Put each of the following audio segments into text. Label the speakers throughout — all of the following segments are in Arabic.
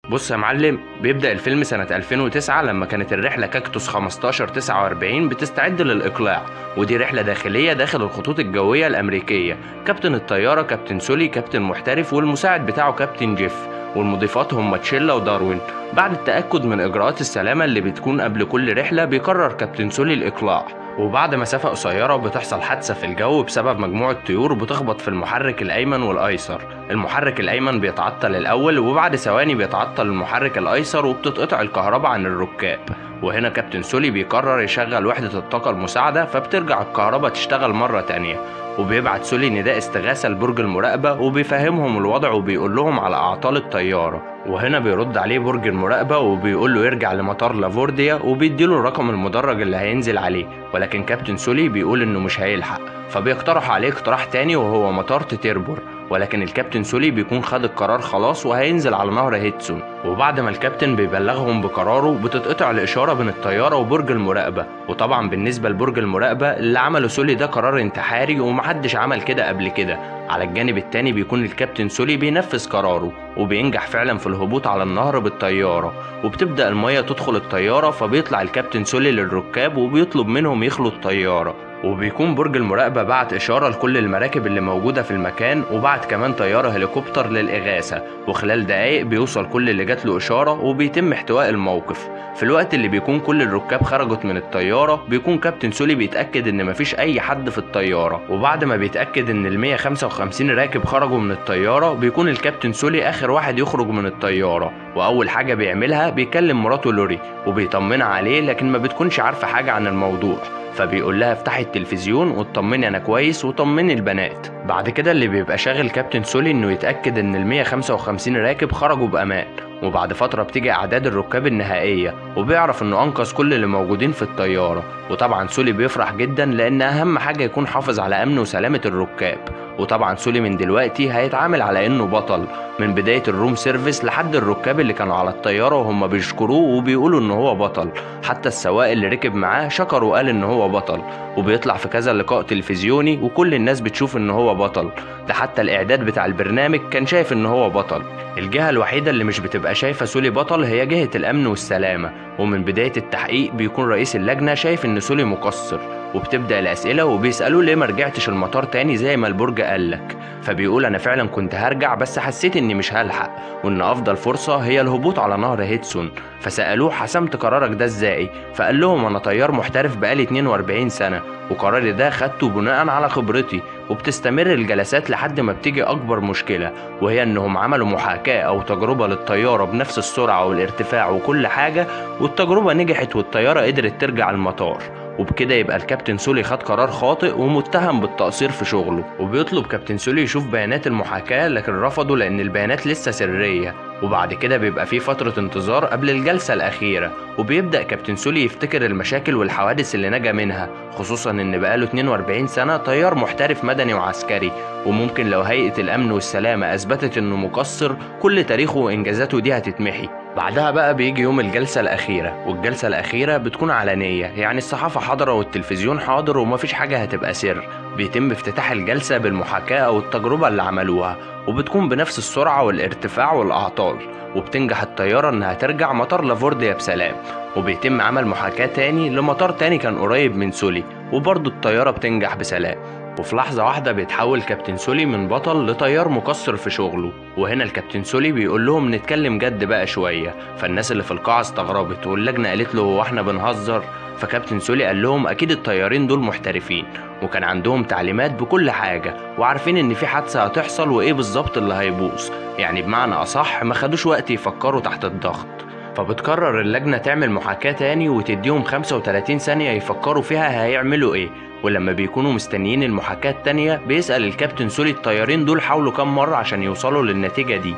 Speaker 1: بص يا معلم، بيبدأ الفيلم سنة 2009 لما كانت الرحلة كاكتوس 1549 بتستعد للإقلاع، ودي رحلة داخلية داخل الخطوط الجوية الأمريكية. كابتن الطيارة كابتن سولي كابتن محترف، والمساعد بتاعه كابتن جيف، والمضيفات هم تشيلا وداروين. بعد التأكد من إجراءات السلامة اللي بتكون قبل كل رحلة بيقرر كابتن سولي الإقلاع. وبعد مسافة قصيرة بتحصل حادثة في الجو بسبب مجموعة طيور بتخبط في المحرك الأيمن والأيسر. المحرك الأيمن بيتعطل الأول، وبعد ثواني بيتعطل المحرك الأيسر وبتتقطع الكهرباء عن الركاب. وهنا كابتن سولي بيقرر يشغل وحدة الطاقة المساعدة، فبترجع الكهرباء تشتغل مرة تانية. وبيبعت سولي نداء استغاثة لبرج المراقبة وبيفهمهم الوضع وبيقول لهم على أعطال الطيارة. وهنا بيرد عليه برج المراقبة وبيقول له يرجع لمطار لافورديا، وبيديله الرقم المدرج اللي هينزل عليه، ولكن كابتن سولي بيقول انه مش هيلحق، فبيقترح عليه اقتراح تاني وهو مطار تيتربور. ولكن الكابتن سولي بيكون خد القرار خلاص وهينزل على نهر هيدسون. وبعد ما الكابتن بيبلغهم بقراره بتتقطع الإشارة بين الطيارة وبرج المراقبة. وطبعا بالنسبة لبرج المراقبة اللي عمله سولي ده قرار انتحاري ومحدش عمل كده قبل كده. على الجانب التاني بيكون الكابتن سولي بينفذ قراره وبينجح فعلا في الهبوط على النهر بالطيارة، وبتبدأ المية تدخل الطيارة، فبيطلع الكابتن سولي للركاب وبيطلب منهم يخلوا الطيارة. وبيكون برج المراقبة بعت إشارة لكل المراكب اللي موجودة في المكان، وبعت كمان طيارة هليكوبتر للإغاثة، وخلال دقايق بيوصل كل اللي جات له إشارة وبيتم احتواء الموقف. في الوقت اللي بيكون كل الركاب خرجت من الطيارة بيكون كابتن سولي بيتأكد إن مفيش أي حد في الطيارة. وبعد ما بيتأكد إن ال 155 راكب خرجوا من الطيارة بيكون الكابتن سولي آخر واحد يخرج من الطيارة. وأول حاجة بيعملها بيكلم مراته لوري وبيطمنها عليه، لكن ما بتكونش عارفة حاجة عن الموضوع، فبيقول لها افتحي التلفزيون وطمني انا كويس وطمني البنات. بعد كده اللي بيبقى شاغل كابتن سولي انه يتاكد ان ال 155 راكب خرجوا بامان. وبعد فتره بتيجي اعداد الركاب النهائيه وبيعرف انه انقذ كل اللي موجودين في الطياره. وطبعا سولي بيفرح جدا لان اهم حاجه يكون حافظ على امن وسلامه الركاب. وطبعا سولي من دلوقتي هيتعامل على انه بطل، من بدايه الروم سيرفيس لحد الركاب اللي كانوا على الطياره وهم بيشكروه وبيقولوا ان هو بطل. حتى السواق اللي ركب معاه شكر وقال ان هو بطل، وبيطلع في كذا لقاء تلفزيوني وكل الناس بتشوف ان هو بطل. ده حتى الاعداد بتاع البرنامج كان شايف ان هو بطل. الجهه الوحيده اللي مش بتبقى شايفه سولي بطل هي جهه الامن والسلامه، ومن بدايه التحقيق بيكون رئيس اللجنه شايف ان سولي مقصر. وبتبدا الاسئله وبيسالوه ليه ما رجعتش المطار تاني زي ما البرج قالك، فبيقول انا فعلا كنت هرجع بس حسيت اني مش هلحق، وان افضل فرصه هي الهبوط على نهر هيدسون. فسالوه حسمت قرارك ده ازاي؟ فقال لهم انا طيار محترف بقالي 42 سنه، وقراري ده خدته بناء على خبرتي. وبتستمر الجلسات لحد ما بتيجي اكبر مشكله، وهي انهم عملوا محاكاه او تجربه للطياره بنفس السرعه والارتفاع وكل حاجه، والتجربه نجحت والطياره قدرت ترجع المطار. وبكده يبقى الكابتن سولي خد قرار خاطئ ومتهم بالتقصير في شغله. وبيطلب كابتن سولي يشوف بيانات المحاكاة لكن رفضوا لأن البيانات لسه سرية. وبعد كده بيبقى في فترة انتظار قبل الجلسة الأخيرة، وبيبدأ كابتن سولي يفتكر المشاكل والحوادث اللي نجا منها، خصوصا إن بقاله 42 سنة طيار محترف مدني وعسكري، وممكن لو هيئة الأمن والسلامة أثبتت إنه مقصر كل تاريخه وإنجازاته دي هتتمحي. بعدها بقى بيجي يوم الجلسة الأخيرة، والجلسة الأخيرة بتكون علنية، يعني الصحافة حاضرة والتلفزيون حاضر ومفيش حاجة هتبقى سر. بيتم افتتاح الجلسة بالمحاكاة أو التجربة اللي عملوها، وبتكون بنفس السرعة والارتفاع والأعطال، وبتنجح الطيارة إنها ترجع مطار لافورديا بسلام. وبيتم عمل محاكاة تاني لمطار تاني كان قريب من سولي، وبرضه الطيارة بتنجح بسلام. وفي لحظة واحدة بيتحول كابتن سولي من بطل لطيار مقصر في شغله. وهنا الكابتن سولي بيقول لهم نتكلم جد بقى شوية، فالناس اللي في القاعة استغربت واللجنة قالت له هو احنا بنهزر؟ فكابتن سولي قال لهم اكيد الطيارين دول محترفين وكان عندهم تعليمات بكل حاجة وعارفين ان في حادثة هتحصل وايه بالظبط اللي هيبوظ، يعني بمعنى اصح ما خدوش وقت يفكروا تحت الضغط. فبتقرر اللجنة تعمل محاكاة تاني وتديهم 35 ثانية يفكروا فيها هيعملوا ايه. ولما بيكونوا مستنيين المحاكاة التانية بيسأل الكابتن سولي الطيارين دول حاولوا كام مرة عشان يوصلوا للنتيجة دي،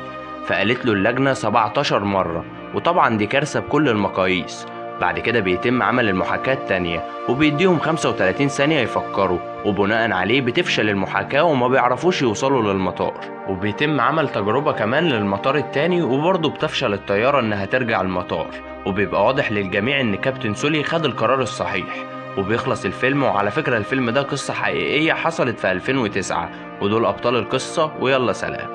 Speaker 1: فقالت له اللجنة 17 مرة، وطبعا دي كارثة بكل المقاييس. بعد كده بيتم عمل المحاكاة التانية وبيديهم 35 ثانية يفكروا، وبناء عليه بتفشل المحاكاة وما بيعرفوش يوصلوا للمطار. وبيتم عمل تجربة كمان للمطار التاني وبرضه بتفشل الطيارة انها ترجع المطار، وبيبقى واضح للجميع ان كابتن سولي خد القرار الصحيح. وبيخلص الفيلم. وعلى فكرة الفيلم ده قصة حقيقية حصلت في 2009، ودول أبطال القصة. ويلا سلام.